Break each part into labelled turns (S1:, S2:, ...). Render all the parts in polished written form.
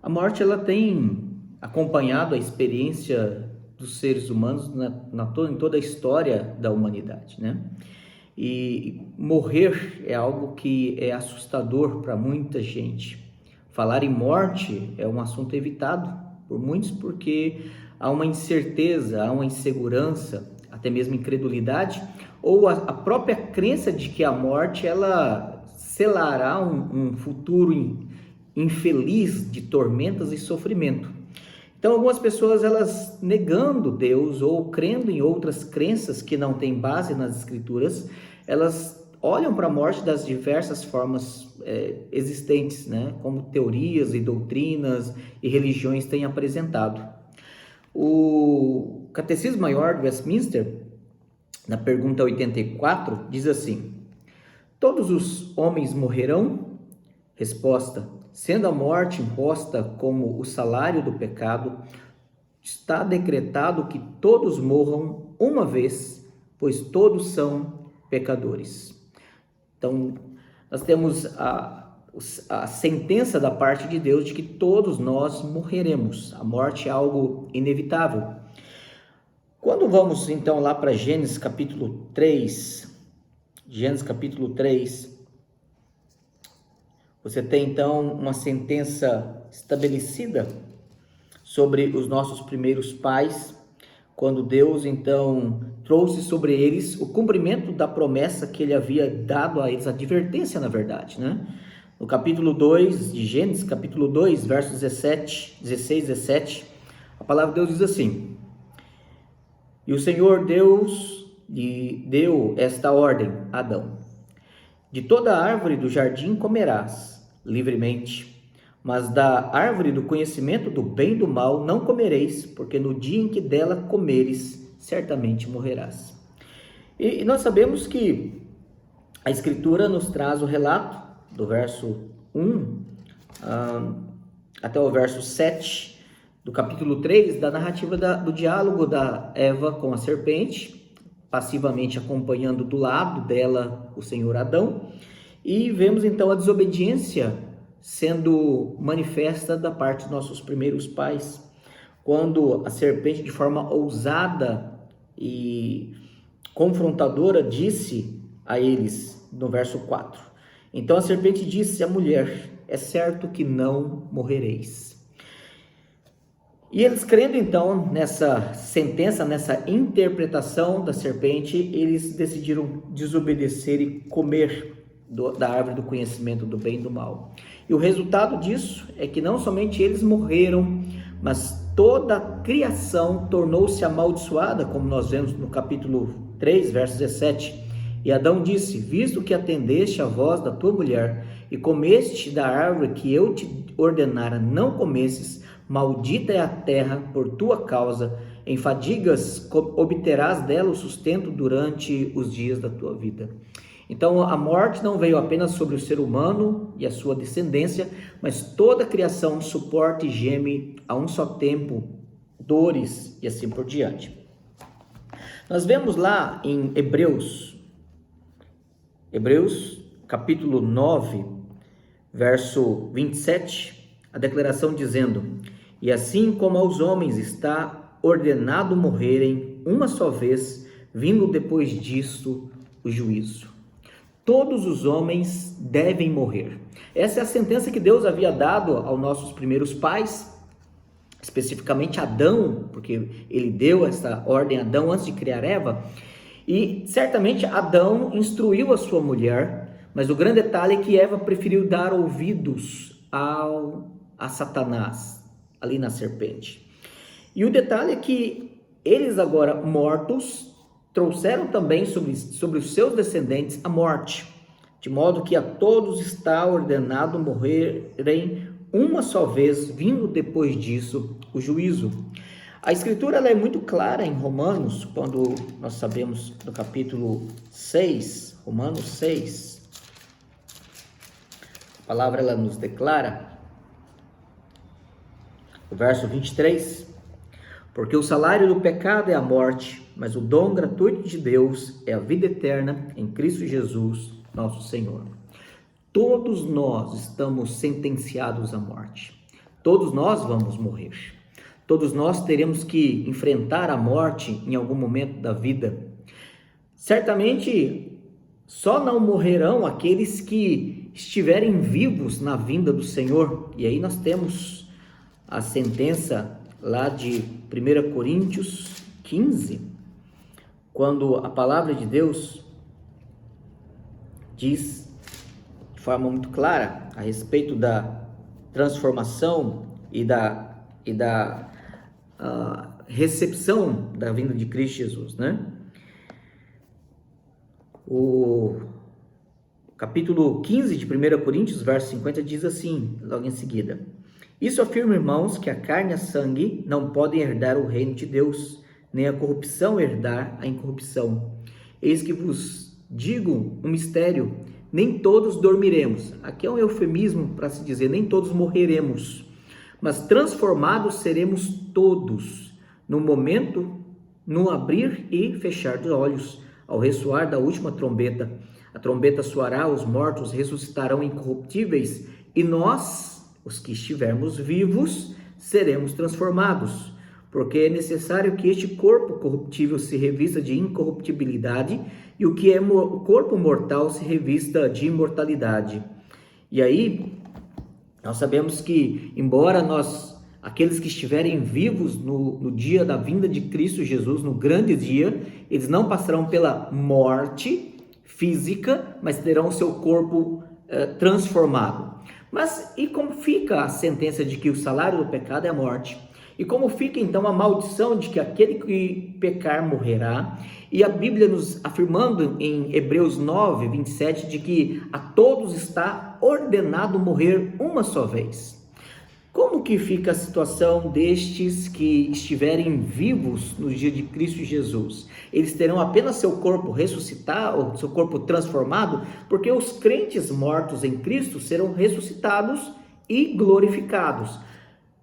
S1: A morte ela tem acompanhado a experiência dos seres humanos em toda a história da humanidade, né? E morrer é algo que é assustador para muita gente. Falar em morte é um assunto evitado por muitos porque há uma incerteza, há uma insegurança, até mesmo incredulidade, ou a própria crença de que a morte ela selará um futuro infeliz de tormentas e sofrimento. Então, algumas pessoas, elas negando Deus ou crendo em outras crenças que não têm base nas Escrituras, elas olham para a morte das diversas formas existentes, né? Como teorias e doutrinas e religiões têm apresentado. O Catecismo Maior de Westminster, na pergunta 84, diz assim: todos os homens morrerão? Resposta: sendo a morte imposta como o salário do pecado, está decretado que todos morram uma vez, pois todos são pecadores. Então, nós temos a sentença da parte de Deus de que todos nós morreremos. A morte é algo inevitável. Quando vamos então lá para Gênesis capítulo 3, você tem então uma sentença estabelecida sobre os nossos primeiros pais, quando Deus então trouxe sobre eles o cumprimento da promessa que ele havia dado a eles, a advertência na verdade, né? No capítulo 2 de Gênesis, capítulo 2, versos 16, 17, a palavra de Deus diz assim: e o Senhor Deus lhe deu esta ordem a Adão: de toda árvore do jardim comerás livremente, mas da árvore do conhecimento do bem e do mal não comereis, porque no dia em que dela comeres, certamente morrerás. E nós sabemos que a Escritura nos traz o relato do verso 1 até o verso 7 do capítulo 3, da narrativa do diálogo da Eva com a serpente, passivamente acompanhando do lado dela o Senhor Adão, e vemos então a desobediência sendo manifesta da parte dos nossos primeiros pais, quando a serpente, de forma ousada e confrontadora, disse a eles, no verso 4, então a serpente disse à mulher: é certo que não morrereis. E eles, crendo então nessa sentença, nessa interpretação da serpente, eles decidiram desobedecer e comer da árvore do conhecimento do bem e do mal. E o resultado disso é que não somente eles morreram, mas toda a criação tornou-se amaldiçoada, como nós vemos no capítulo 3, verso 17. E Adão disse: visto que atendeste à voz da tua mulher e comeste da árvore que eu te ordenara não comesses, maldita é a terra por tua causa, em fadigas obterás dela o sustento durante os dias da tua vida. Então a morte não veio apenas sobre o ser humano e a sua descendência, mas toda a criação suporta e geme a um só tempo dores e assim por diante. Nós vemos lá em Hebreus capítulo 9, verso 27, a declaração dizendo: e assim como aos homens está ordenado morrerem uma só vez, vindo depois disto o juízo. Todos os homens devem morrer. Essa é a sentença que Deus havia dado aos nossos primeiros pais, especificamente Adão, porque ele deu essa ordem a Adão antes de criar Eva. E certamente Adão instruiu a sua mulher, mas o grande detalhe é que Eva preferiu dar ouvidos a Satanás, ali na serpente. E o detalhe é que eles agora mortos trouxeram também sobre os seus descendentes a morte, de modo que a todos está ordenado morrerem uma só vez, vindo depois disso o juízo. A Escritura ela é muito clara em Romanos, quando nós sabemos no capítulo 6, Romanos 6, a palavra ela nos declara, o verso 23, porque o salário do pecado é a morte, mas o dom gratuito de Deus é a vida eterna em Cristo Jesus, nosso Senhor. Todos nós estamos sentenciados à morte. Todos nós vamos morrer. Todos nós teremos que enfrentar a morte em algum momento da vida. Certamente, só não morrerão aqueles que estiverem vivos na vinda do Senhor. E aí nós temos a sentença lá de 1 Coríntios 15, quando a palavra de Deus diz de forma muito clara a respeito da transformação e da recepção da vinda de Cristo Jesus, né? O capítulo 15 de 1 Coríntios, verso 50, diz assim, logo em seguida: Isso afirma, irmãos, que a carne e a sangue não podem herdar o reino de Deus, nem a corrupção herdar a incorrupção. Eis que vos digo um mistério: nem todos dormiremos. Aqui é um eufemismo para se dizer, nem todos morreremos, mas transformados seremos todos, no momento, no abrir e fechar dos olhos, ao ressoar da última trombeta. A trombeta soará, os mortos ressuscitarão incorruptíveis, e nós, os que estivermos vivos, seremos transformados, porque é necessário que este corpo corruptível se revista de incorruptibilidade, e o que é o corpo mortal se revista de imortalidade. E aí, nós sabemos que, embora aqueles que estiverem vivos no dia da vinda de Cristo Jesus, no grande dia, eles não passarão pela morte física, mas terão o seu corpo transformado. Mas e como fica a sentença de que o salário do pecado é a morte? E como fica então a maldição de que aquele que pecar morrerá? E a Bíblia nos afirmando em Hebreus 9, 27, de que a todos está ordenado morrer uma só vez. Como que fica a situação destes que estiverem vivos no dia de Cristo Jesus? Eles terão apenas seu corpo ressuscitado, ou seu corpo transformado, porque os crentes mortos em Cristo serão ressuscitados e glorificados.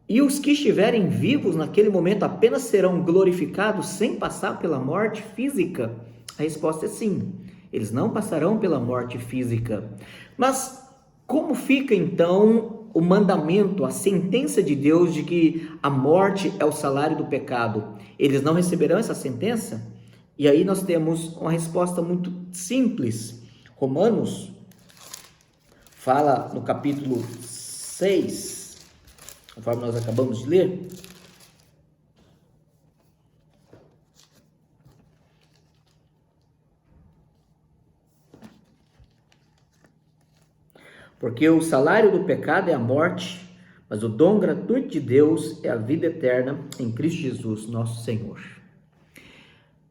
S1: E os que estiverem vivos naquele momento apenas serão glorificados sem passar pela morte física? A resposta é sim, eles não passarão pela morte física. Mas como fica então o mandamento, a sentença de Deus de que a morte é o salário do pecado? Eles não receberão essa sentença? E aí nós temos uma resposta muito simples. Romanos fala no capítulo 6, conforme nós acabamos de ler, porque o salário do pecado é a morte, mas o dom gratuito de Deus é a vida eterna em Cristo Jesus, nosso Senhor.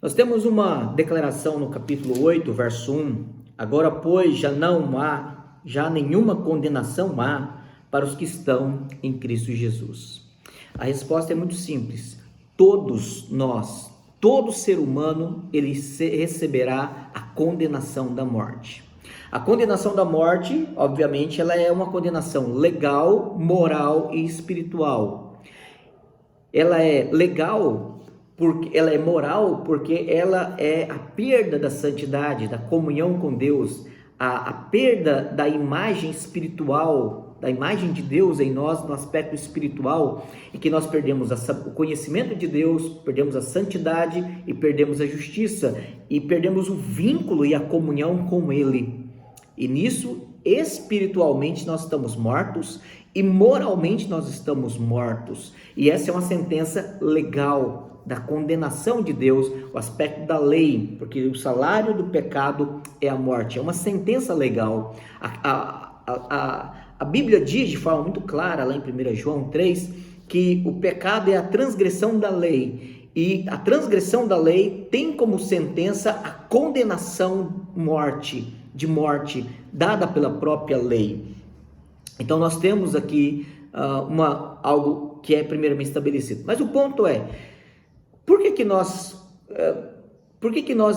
S1: Nós temos uma declaração no capítulo 8, verso 1. Agora, pois, já nenhuma condenação há para os que estão em Cristo Jesus. A resposta é muito simples. Todos nós, todo ser humano, ele receberá a condenação da morte. A condenação da morte, obviamente, ela é uma condenação legal, moral e espiritual. Ela é legal porque ela é moral, porque ela é a perda da santidade, da comunhão com Deus, a perda da imagem espiritual, da imagem de Deus em nós no aspecto espiritual, e que nós perdemos o conhecimento de Deus, perdemos a santidade e perdemos a justiça, e perdemos o vínculo e a comunhão com Ele. E nisso, espiritualmente nós estamos mortos e moralmente nós estamos mortos. E essa é uma sentença legal da condenação de Deus, o aspecto da lei, porque o salário do pecado é a morte. É uma sentença legal. A Bíblia diz de forma muito clara, lá em 1 João 3, que o pecado é a transgressão da lei. E a transgressão da lei tem como sentença a condenação de morte, dada pela própria lei. Então nós temos aqui algo que é primeiramente estabelecido. Mas o ponto é, por que nós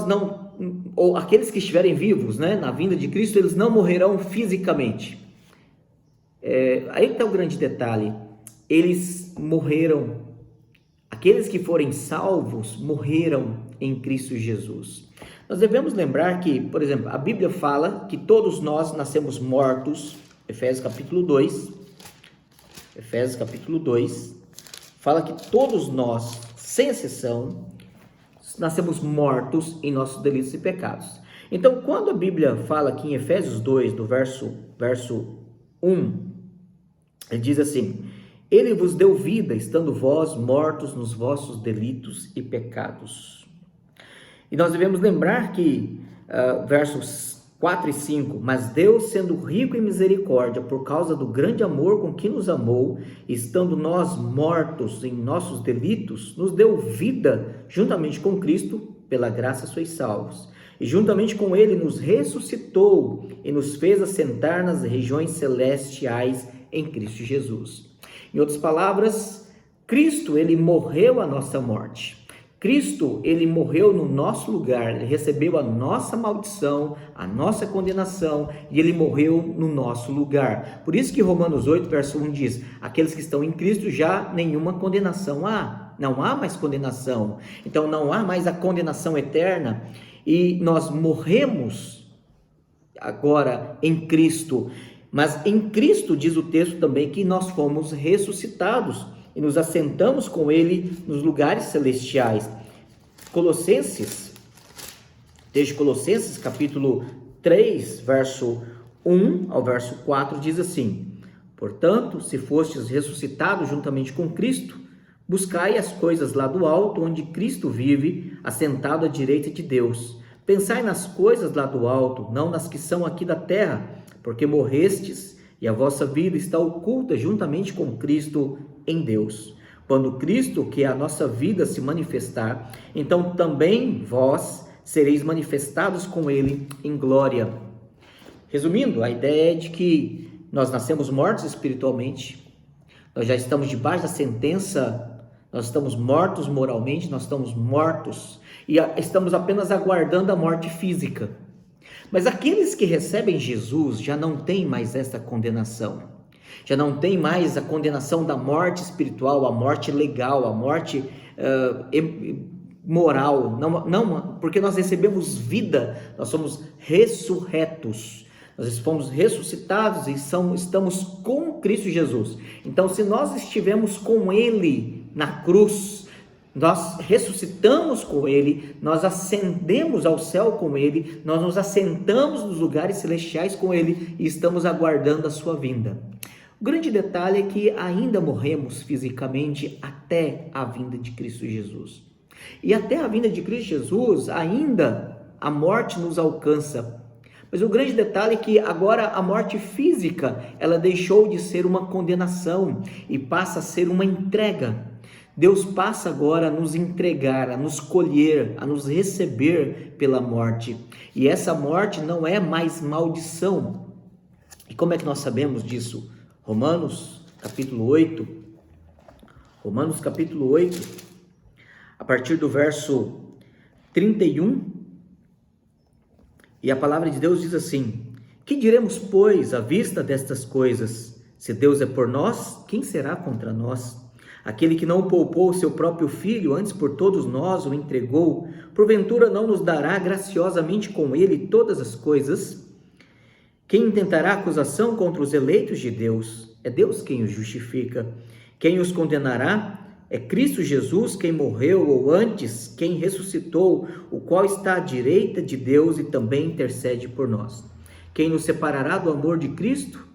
S1: não, ou aqueles que estiverem vivos, né, na vinda de Cristo, eles não morrerão fisicamente? Aí está o grande detalhe. Eles morreram, aqueles que forem salvos morreram em Cristo Jesus. Nós devemos lembrar que, por exemplo, a Bíblia fala que todos nós nascemos mortos, Efésios capítulo 2, Efésios capítulo 2, fala que todos nós, sem exceção, nascemos mortos em nossos delitos e pecados. Então, quando a Bíblia fala aqui em Efésios 2, do verso 1, ele diz assim: Ele vos deu vida, estando vós mortos nos vossos delitos e pecados. E nós devemos lembrar que, versos 4 e 5, mas Deus, sendo rico em misericórdia, por causa do grande amor com que nos amou, estando nós mortos em nossos delitos, nos deu vida juntamente com Cristo, pela graça sois salvos. E juntamente com ele nos ressuscitou e nos fez assentar nas regiões celestiais em Cristo Jesus. Em outras palavras, Cristo, ele morreu a nossa morte. Cristo, ele morreu no nosso lugar, ele recebeu a nossa maldição, a nossa condenação, e ele morreu no nosso lugar. Por isso que Romanos 8, verso 1 diz: aqueles que estão em Cristo já nenhuma condenação há, não há mais condenação. Então não há mais a condenação eterna, e nós morremos agora em Cristo. Mas em Cristo diz o texto também que nós fomos ressuscitados e nos assentamos com ele nos lugares celestiais. Colossenses capítulo 3, verso 1 ao verso 4 diz assim: portanto, se fostes ressuscitados juntamente com Cristo, buscai as coisas lá do alto, onde Cristo vive, assentado à direita de Deus. Pensai nas coisas lá do alto, não nas que são aqui da terra, porque morrestes e a vossa vida está oculta juntamente com Cristo em Deus. Quando Cristo, que é a nossa vida, se manifestar, então também vós sereis manifestados com ele em glória. Resumindo, a ideia é de que nós nascemos mortos espiritualmente, nós já estamos debaixo da sentença, nós estamos mortos moralmente, nós estamos mortos e estamos apenas aguardando a morte física. Mas aqueles que recebem Jesus já não têm mais essa condenação, já não tem mais a condenação da morte espiritual, a morte legal, a morte moral, não, porque nós recebemos vida, nós somos ressurretos, nós fomos ressuscitados e estamos com Cristo Jesus. Então, se nós estivermos com Ele na cruz, nós ressuscitamos com ele, nós ascendemos ao céu com ele, nós nos assentamos nos lugares celestiais com ele e estamos aguardando a sua vinda. O grande detalhe é que ainda morremos fisicamente até a vinda de Cristo Jesus. E até a vinda de Cristo Jesus, ainda a morte nos alcança. Mas o grande detalhe é que agora a morte física, ela deixou de ser uma condenação e passa a ser uma entrega. Deus passa agora a nos entregar, a nos colher, a nos receber pela morte. E essa morte não é mais maldição. E como é que nós sabemos disso? Romanos capítulo 8, a partir do verso 31, e a palavra de Deus diz assim: que diremos, pois, à vista destas coisas? Se Deus é por nós, quem será contra nós? Aquele que não poupou o seu próprio filho, antes por todos nós o entregou, porventura não nos dará graciosamente com ele todas as coisas? Quem intentará acusação contra os eleitos de Deus? É Deus quem os justifica. Quem os condenará? É Cristo Jesus quem morreu, ou antes, quem ressuscitou, o qual está à direita de Deus e também intercede por nós. Quem nos separará do amor de Cristo?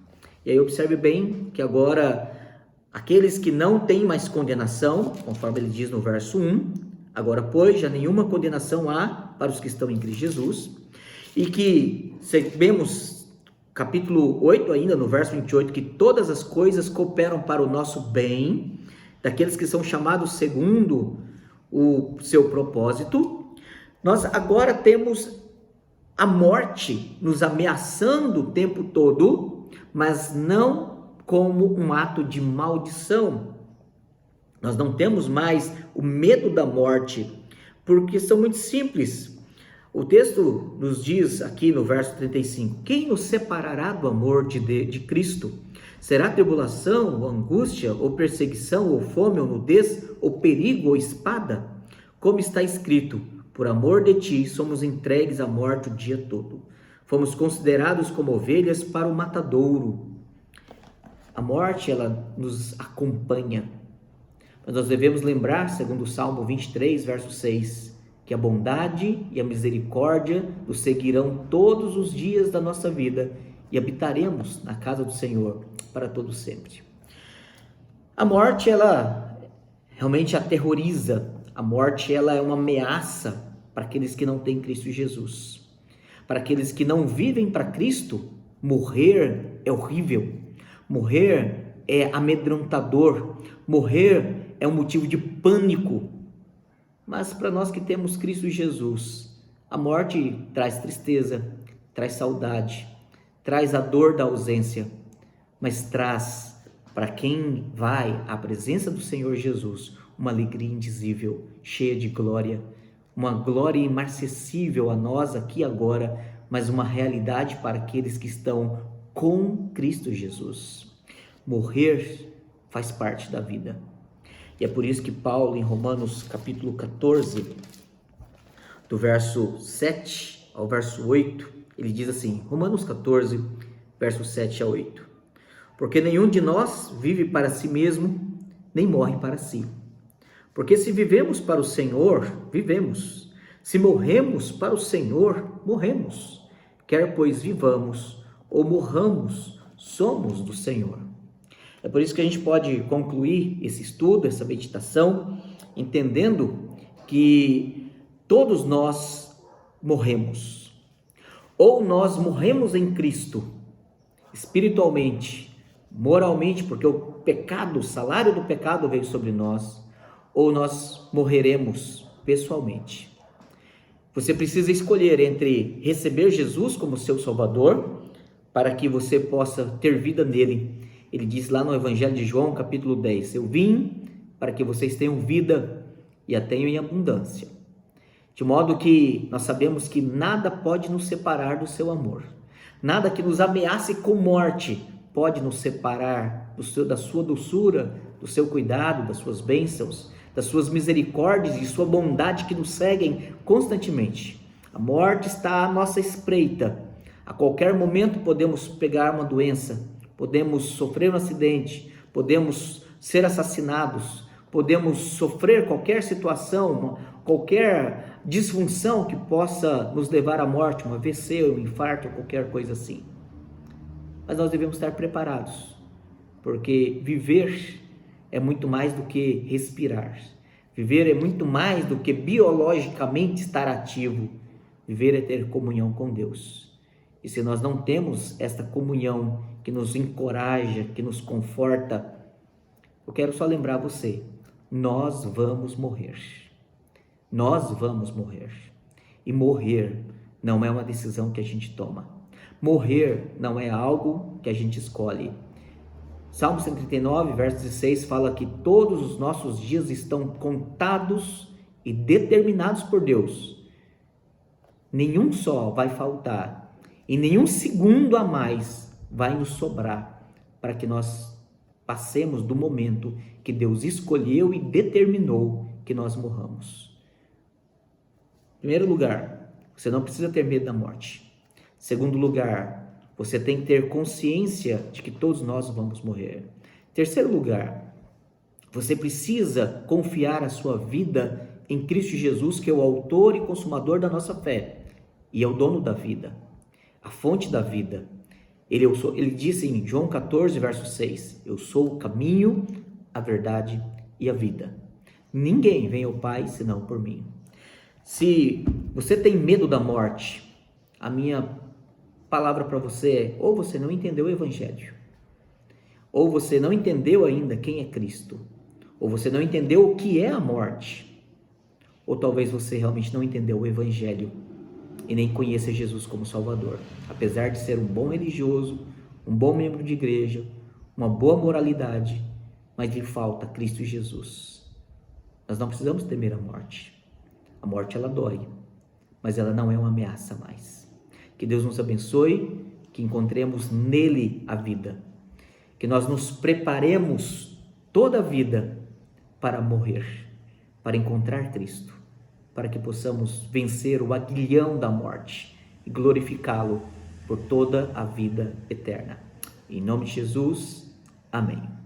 S1: E aí observe bem que agora aqueles que não têm mais condenação, conforme ele diz no verso 1, agora, pois, já nenhuma condenação há para os que estão em Cristo Jesus, e que sabemos, capítulo 8 ainda, no verso 28, que todas as coisas cooperam para o nosso bem, daqueles que são chamados segundo o seu propósito. Nós agora temos a morte nos ameaçando o tempo todo, mas não como um ato de maldição. Nós não temos mais o medo da morte, porque são muito simples. O texto nos diz aqui no verso 35, quem nos separará do amor de Cristo? Será tribulação, ou angústia, ou perseguição, ou fome, ou nudez, ou perigo, ou espada? Como está escrito, por amor de ti somos entregues à morte o dia todo. Fomos considerados como ovelhas para o matadouro. A morte, ela nos acompanha. Mas nós devemos lembrar, segundo o Salmo 23, verso 6, que a bondade e a misericórdia nos seguirão todos os dias da nossa vida e habitaremos na casa do Senhor para todo sempre. A morte, ela realmente aterroriza. A morte, ela é uma ameaça para aqueles que não têm Cristo Jesus. Para aqueles que não vivem para Cristo, morrer é horrível. Morrer é amedrontador. Morrer é um motivo de pânico. Mas para nós que temos Cristo Jesus, a morte traz tristeza, traz saudade, traz a dor da ausência, mas traz para quem vai à presença do Senhor Jesus uma alegria indizível, cheia de glória, uma glória imarcessível a nós aqui agora, mas uma realidade para aqueles que estão com Cristo Jesus. Morrer faz parte da vida. E é por isso que Paulo, em Romanos capítulo 14, do verso 7 ao verso 8, ele diz assim, Romanos 14, verso 7 a 8. Porque nenhum de nós vive para si mesmo, nem morre para si. Porque se vivemos para o Senhor, vivemos. Se morremos para o Senhor, morremos. Quer pois vivamos ou morramos, somos do Senhor. É por isso que a gente pode concluir esse estudo, essa meditação, entendendo que todos nós morremos. Ou nós morremos em Cristo, espiritualmente, moralmente, porque o pecado, o salário do pecado veio sobre nós, ou nós morreremos pessoalmente. Você precisa escolher entre receber Jesus como seu Salvador, para que você possa ter vida nele. Ele diz lá no Evangelho de João, capítulo 10, eu vim para que vocês tenham vida e a tenham em abundância. De modo que nós sabemos que nada pode nos separar do seu amor. Nada que nos ameace com morte pode nos separar da sua doçura, do seu cuidado, das suas bênçãos, das suas misericórdias e sua bondade que nos seguem constantemente. A morte está à nossa espreita. A qualquer momento podemos pegar uma doença, podemos sofrer um acidente, podemos ser assassinados, podemos sofrer qualquer situação, qualquer disfunção que possa nos levar à morte, um AVC, um infarto, qualquer coisa assim. Mas nós devemos estar preparados, porque viver é muito mais do que respirar. Viver é muito mais do que biologicamente estar ativo. Viver é ter comunhão com Deus. E se nós não temos esta comunhão que nos encoraja, que nos conforta, eu quero só lembrar você, nós vamos morrer. Nós vamos morrer. E morrer não é uma decisão que a gente toma. Morrer não é algo que a gente escolhe. Salmo 139, verso 16 fala que todos os nossos dias estão contados e determinados por Deus. Nenhum só vai faltar e nenhum segundo a mais vai nos sobrar para que nós passemos do momento que Deus escolheu e determinou que nós morramos. Em primeiro lugar, você não precisa ter medo da morte. Segundo lugar, você tem que ter consciência de que todos nós vamos morrer. Terceiro lugar, você precisa confiar a sua vida em Cristo Jesus, que é o autor e consumador da nossa fé e é o dono da vida, a fonte da vida. Ele disse em João 14, verso 6, eu sou o caminho, a verdade e a vida. Ninguém vem ao Pai senão por mim. Se você tem medo da morte, a minha palavra para você é, ou você não entendeu o Evangelho, ou você não entendeu ainda quem é Cristo, ou você não entendeu o que é a morte, ou talvez você realmente não entendeu o Evangelho e nem conheça Jesus como Salvador. Apesar de ser um bom religioso, um bom membro de igreja, uma boa moralidade, mas lhe falta Cristo Jesus. Nós não precisamos temer a morte. A morte ela dói, mas ela não é uma ameaça mais. Que Deus nos abençoe, que encontremos nele a vida, que nós nos preparemos toda a vida para morrer, para encontrar Cristo, para que possamos vencer o aguilhão da morte e glorificá-lo por toda a vida eterna. Em nome de Jesus, Amém.